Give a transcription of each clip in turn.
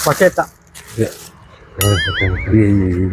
Pakai tak? Ya. Iya.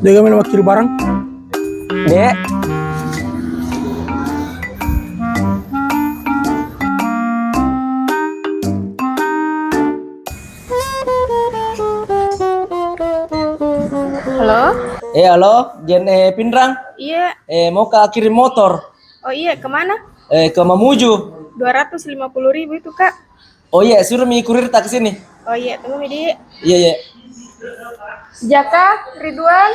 Dia kami wakil barang. Dek, Halo? halo, Jen Pindrang. Iya. Mau kirim motor Oh iya, kemana? ke Mamuju. 250.000 itu, Kak. Oh iya, suruh mi kurir tak ke sini. Oh iya, tunggu Midi. Iya, iya. Jaka, Ridwan.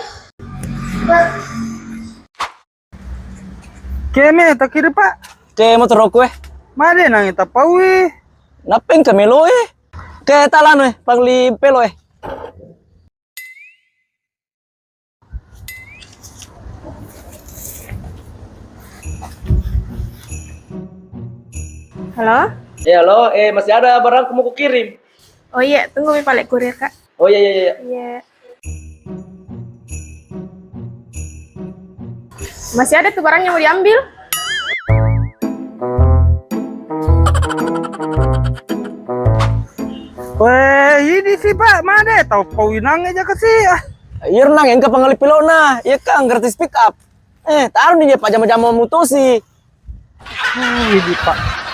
Keme tak kira pak. Ke motor aku Made nang ita pawi. napeng ke melo ke talan pangli pelo Halo? halo, masih ada barang mau kirim. Oh iya, tunggu Mi balik kurir, Kak. Oh iya, iya, iya. Iya. Masih ada tuh barang yang mau diambil? Weh, ini sih pak. Made tahu pawi nang aja ke sih. Iya nang yang ke pangli pelo nah, iya kan gratis pick up. Taruh nih ya pak jam-jam mau mutusi. Ini pak.